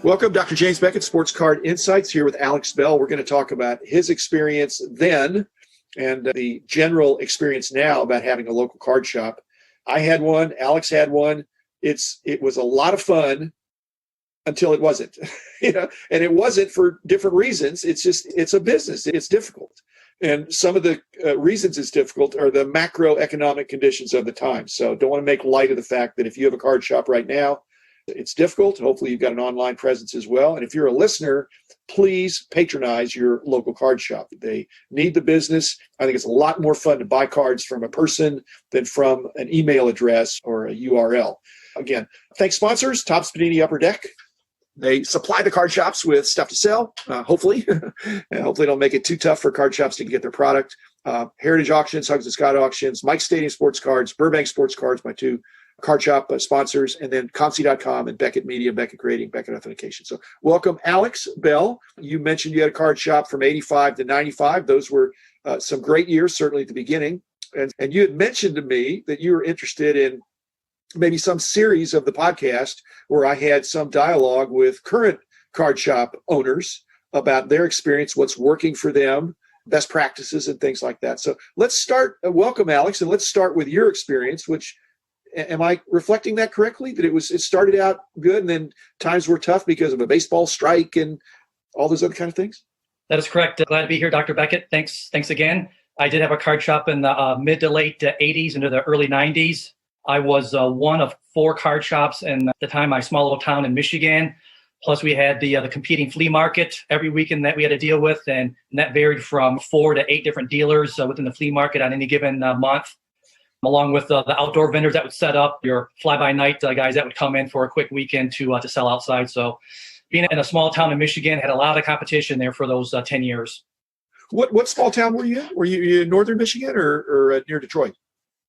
Welcome, Dr. James Beckett, Sports Card Insights, here with Alex Bell. We're going to talk about his experience then and the general experience now about having a local card shop. I had one. Alex had one. It was a lot of fun until it wasn't. And it wasn't for different reasons. It's a business. It's difficult. And some of the reasons it's difficult are the macroeconomic conditions of the time. So don't want to make light of the fact that if you have a card shop right now, it's difficult. Hopefully you've got an online presence as well. And if you're a listener, please patronize your local card shop. They need the business. I think it's a lot more fun to buy cards from a person than from an email address or a URL. Again, thanks sponsors, Topps Panini Upper Deck. They supply the card shops with stuff to sell, hopefully. And hopefully don't make it too tough for card shops to get their product. Heritage Auctions, Hugs and Scott Auctions, Mike's Stadium Sports Cards, Burbank Sports Cards, my two card shop sponsors, and then Comsi.com and Beckett Media, Beckett Grading, Beckett Authentication. So welcome, Alex Bell. You mentioned you had a card shop from 85 to 95. Those were some great years, certainly at the beginning. And you had mentioned to me that you were interested in maybe some series of the podcast where I had some dialogue with current card shop owners about their experience, what's working for them, best practices and things like that. So let's start, welcome Alex, and let's start with your experience, which, am I reflecting that correctly? That it started out good and then times were tough because of a baseball strike and all those other kind of things? That is correct. Glad to be here, Dr. Beckett. Thanks again. I did have a card shop in the mid to late 80s into the early 90s. I was one of 4 card shops in the time my small little town in Michigan. Plus we had the competing flea market every weekend that we had to deal with, and that varied from 4 to 8 different dealers within the flea market on any given month, along with the outdoor vendors that would set up, your fly-by-night guys that would come in for a quick weekend to sell outside. So being in a small town in Michigan, had a lot of competition there for those 10 years. What small town were you in? Were you in northern Michigan or near Detroit?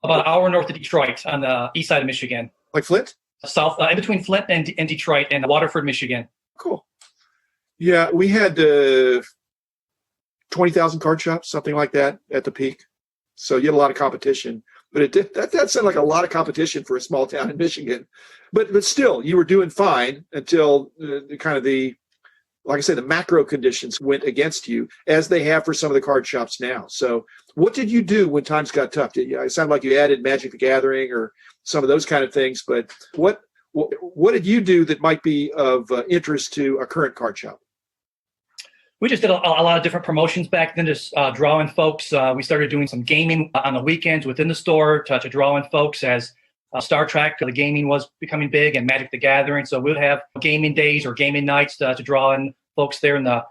About an hour north of Detroit on the east side of Michigan. Like Flint? South, in between Flint and Detroit, and Waterford, Michigan. Cool. Yeah, we had 20,000 card shops, something like that at the peak. So you had a lot of competition. But that sounded like a lot of competition for a small town in Michigan. But still, you were doing fine until like I say, the macro conditions went against you, as they have for some of the card shops now. So what did you do when times got tough? It sounded like you added Magic the Gathering or some of those kind of things. But what did you do that might be of interest to a current card shop? We just did a lot of different promotions back then, just drawing folks. We started doing some gaming on the weekends within the store to draw in folks as Star Trek, the gaming was becoming big, and Magic the Gathering. So we'd have gaming days or gaming nights to draw in folks there in the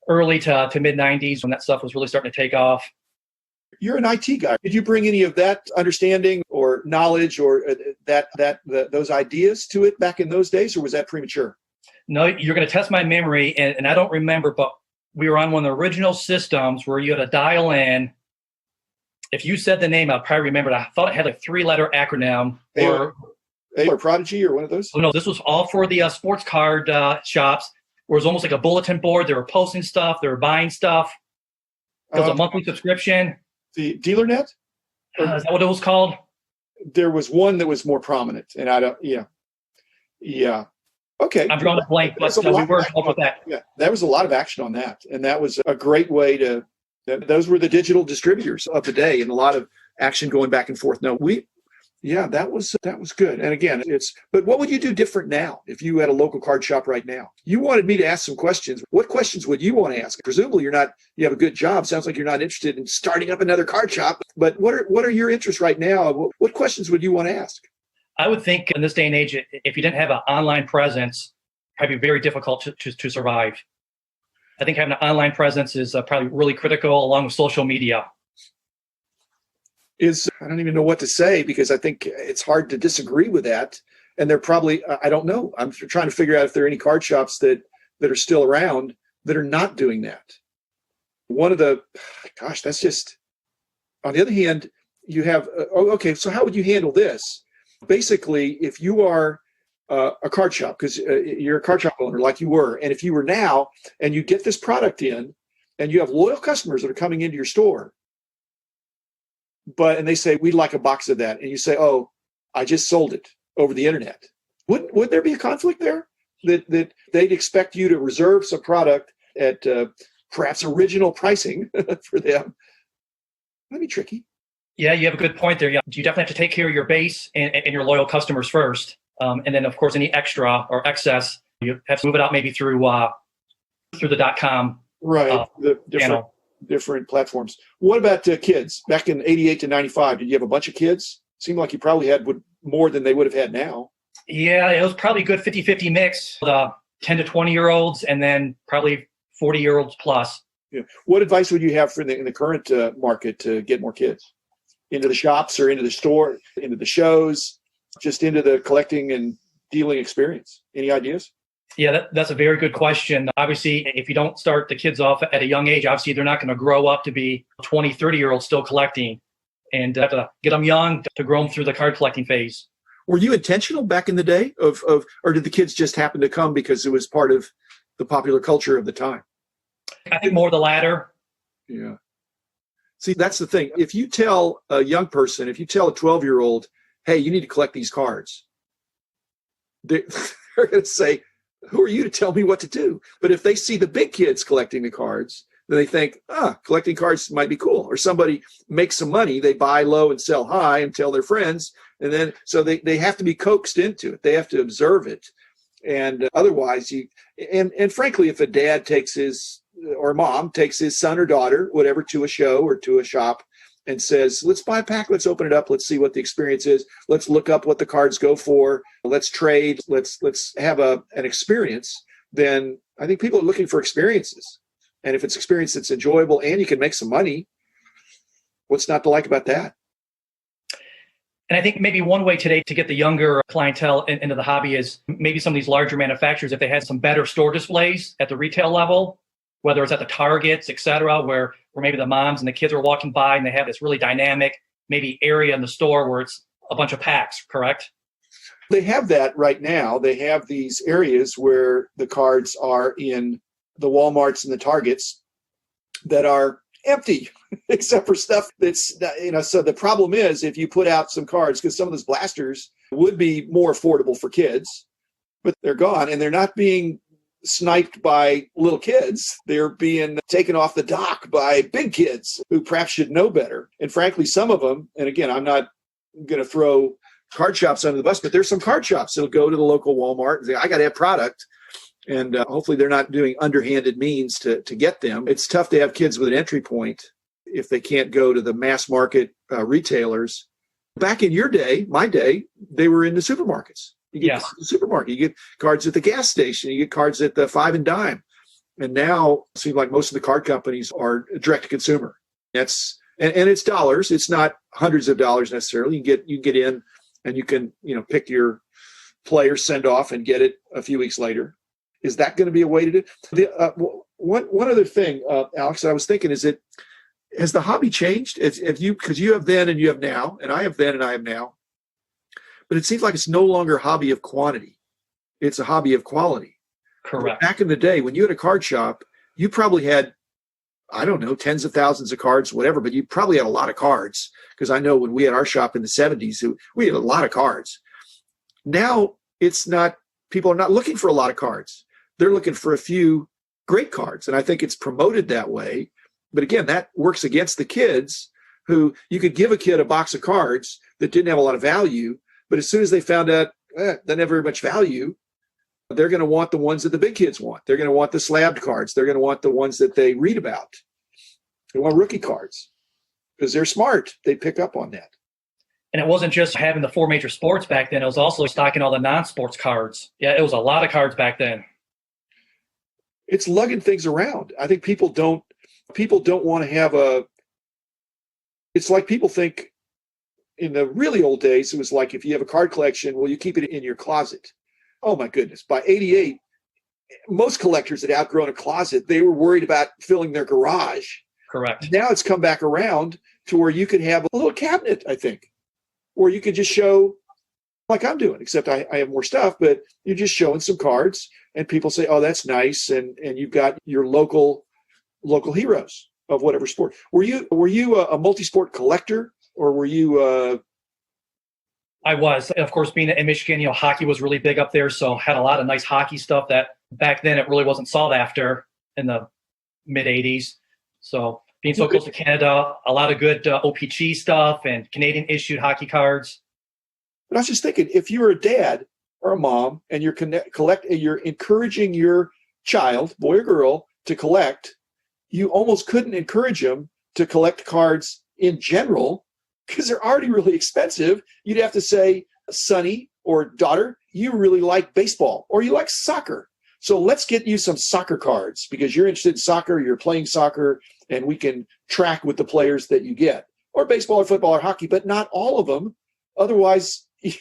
early to mid 90s when that stuff was really starting to take off. You're an IT guy. Did you bring any of that understanding or knowledge or those ideas to it back in those days, or was that premature? No, you're going to test my memory, and I don't remember, but we were on one of the original systems where you had to dial in. If you said the name, I'll probably remember it. I thought it had a 3-letter acronym. Or Prodigy or one of those? Oh, no, this was all for the sports card shops, where it was almost like a bulletin board. They were posting stuff. They were buying stuff. It was a monthly subscription. The DealerNet? Is that what it was called? There was one that was more prominent, and I don't, yeah. Okay. I'm drawing a blank, but we were involved with that. Yeah, there was a lot of action on that, and that was a great way to. Those were the digital distributors of the day, and a lot of action going back and forth. No, that was good. And again, but what would you do different now if you had a local card shop right now? You wanted me to ask some questions. What questions would you want to ask? Presumably you have a good job. Sounds like you're not interested in starting up another card shop, but what are your interests right now? What questions would you want to ask? I would think in this day and age, if you didn't have an online presence, it'd be very difficult to survive. I think having an online presence is probably really critical, along with social media. I don't even know what to say, because I think it's hard to disagree with that. And they're probably, I don't know. I'm trying to figure out if there are any card shops that are still around that are not doing that. That's just, on the other hand, you have, okay, so how would you handle this? Basically, if you are a card shop, because you're a card shop owner like you were, and if you were now, and you get this product in, and you have loyal customers that are coming into your store, and they say, we'd like a box of that, and you say, oh, I just sold it over the internet. Would there be a conflict there? that they'd expect you to reserve some product at perhaps original pricing for them. That'd be tricky. Yeah, you have a good point there. Yeah, you definitely have to take care of your base and your loyal customers first, and then of course any extra or excess you have to move it out maybe through the .com right the different platforms. What about kids? Back in 88 to 95, did you have a bunch of kids? Seemed like you probably had more than they would have had now. Yeah, it was probably a good 50-50 mix. 10 to 20-year-olds and then probably 40-year-olds plus. Yeah. What advice would you have for in the current market to get more kids into the shops or into the store, into the shows, just into the collecting and dealing experience? Any ideas? Yeah, that's a very good question. Obviously, if you don't start the kids off at a young age, obviously they're not going to grow up to be 20, 30-year-olds still collecting, and have to get them young to grow them through the card collecting phase. Were you intentional back in the day or did the kids just happen to come because it was part of the popular culture of the time? I think more the latter. Yeah. See, that's the thing. If you tell a young person, if you tell a 12-year-old, hey, you need to collect these cards, they're going to say, who are you to tell me what to do? But if they see the big kids collecting the cards, then they think, collecting cards might be cool. Or somebody makes some money, they buy low and sell high and tell their friends. And then, so they have to be coaxed into it. They have to observe it. And otherwise, and frankly, if a dad takes his, or mom takes his son or daughter, whatever, to a show or to a shop and says, let's buy a pack, let's open it up, let's see what the experience is, let's look up what the cards go for, let's trade, let's have an experience, then I think people are looking for experiences. And if it's experience that's enjoyable and you can make some money, what's not to like about that? And I think maybe one way today to get the younger clientele into the hobby is maybe some of these larger manufacturers, if they had some better store displays at the retail level, whether it's at the Targets, et cetera, where maybe the moms and the kids are walking by and they have this really dynamic maybe area in the store where it's a bunch of packs, correct? They have that right now. They have these areas where the cards are in the Walmarts and the Targets that are empty, except for stuff that's, so the problem is if you put out some cards, because some of those blasters would be more affordable for kids, but they're gone and they're not being sniped by little kids. They're being taken off the dock by big kids who perhaps should know better. And frankly, some of them, and again, I'm not going to throw card shops under the bus, but there's some card shops that'll go to the local Walmart and say, I got to have product. And hopefully they're not doing underhanded means to get them. It's tough to have kids with an entry point if they can't go to the mass market retailers. Back in your day, my day, they were in the supermarkets. You get cards in the supermarket. You get cards at the gas station. You get cards at the 5 and dime. And now it seems like most of the card companies are direct to consumer. That's and it's dollars. It's not hundreds of dollars necessarily. You get in and you can pick your player, send off, and get it a few weeks later. Is that going to be a way to do it? One other thing, Alex, I was thinking is that has the hobby changed? Because you have then and you have now, and I have then and I have now. But it seems like it's no longer a hobby of quantity. It's a hobby of quality. Correct. Back in the day, when you had a card shop, you probably had, I don't know, tens of thousands of cards, whatever, but you probably had a lot of cards. Because I know when we had our shop in the 70s, we had a lot of cards. Now, it's not, people are not looking for a lot of cards. They're looking for a few great cards. And I think it's promoted that way. But again, that works against the kids who you could give a kid a box of cards that didn't have a lot of value. But as soon as they found out they didn't have very much value, they're going to want the ones that the big kids want. They're going to want the slabbed cards. They're going to want the ones that they read about. They want rookie cards because they're smart. They pick up on that. And it wasn't just having the 4 major sports back then. It was also stocking all the non-sports cards. Yeah, it was a lot of cards back then. It's lugging things around. I think people don't want to have it's like people think in the really old days, it was like if you have a card collection, well, you keep it in your closet. Oh my goodness. By 88, most collectors had outgrown a closet. They were worried about filling their garage. Correct. Now it's come back around to where you could have a little cabinet, I think, where you could just show like I'm doing, except I have more stuff, but you're just showing some cards and people say, oh, that's nice. And you've got your local heroes of whatever sport. Were you a multi-sport collector or were you I was. Of course, being in Michigan, hockey was really big up there. So had a lot of nice hockey stuff that back then it really wasn't sought after in the mid 80s. So being so close to Canada, a lot of good OPG stuff and Canadian issued hockey cards. But I was just thinking, if you're a dad or a mom and you're you're encouraging your child, boy or girl, to collect, you almost couldn't encourage them to collect cards in general because they're already really expensive. You'd have to say, Sonny or daughter, you really like baseball or you like soccer. So let's get you some soccer cards because you're interested in soccer, you're playing soccer, and we can track with the players that you get. Or baseball or football or hockey, but not all of them. Otherwise, you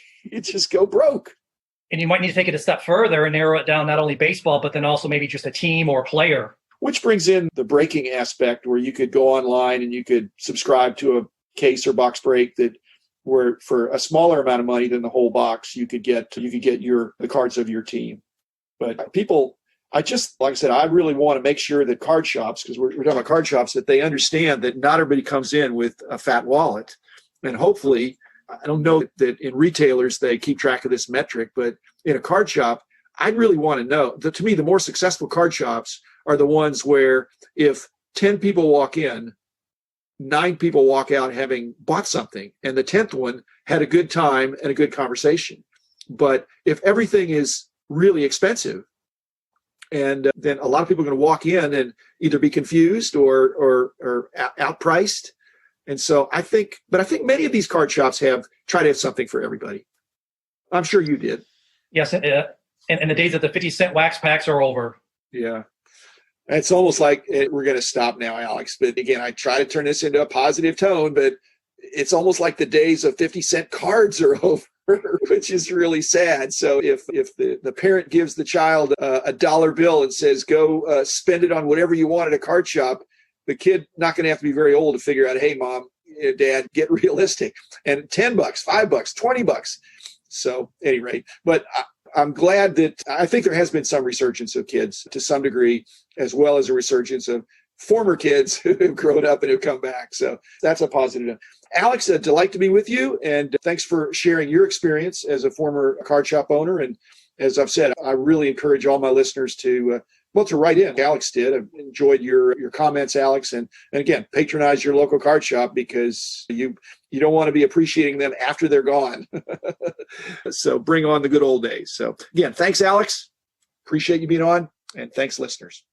just go broke. And you might need to take it a step further and narrow it down, not only baseball, but then also maybe just a team or a player. Which brings in the breaking aspect where you could go online and you could subscribe to a case or box break that where for a smaller amount of money than the whole box, you could get the cards of your team. But people, like I said, I really want to make sure that card shops, because we're talking about card shops, that they understand that not everybody comes in with a fat wallet. And hopefully, I don't know that in retailers they keep track of this metric, but in a card shop, I'd really want to know. To me, the more successful card shops are the ones where if 10 people walk in, 9 people walk out having bought something, and the 10th one had a good time and a good conversation. But if everything is really expensive, and then a lot of people are going to walk in and either be confused or outpriced. And so I think many of these card shops try to have something for everybody. I'm sure you did. Yes, and the days of the 50-cent wax packs are over. Yeah. It's almost like we're going to stop now, Alex. But again, I try to turn this into a positive tone, but it's almost like the days of 50-cent cards are over, which is really sad. So if the parent gives the child a dollar bill and says, go spend it on whatever you want at a card shop, the kid not going to have to be very old to figure out, hey, mom, dad, get realistic. And $10, $5, $20. So at any rate, but I'm glad that I think there has been some resurgence of kids to some degree, as well as a resurgence of former kids who have grown up and have come back. So that's a positive. Alex, a delight to be with you. And thanks for sharing your experience as a former card shop owner. And as I've said, I really encourage all my listeners to write in. Alex did. I've enjoyed your comments, Alex. And again, patronize your local card shop because you don't want to be appreciating them after they're gone. So bring on the good old days. So again, thanks, Alex. Appreciate you being on. And thanks, listeners.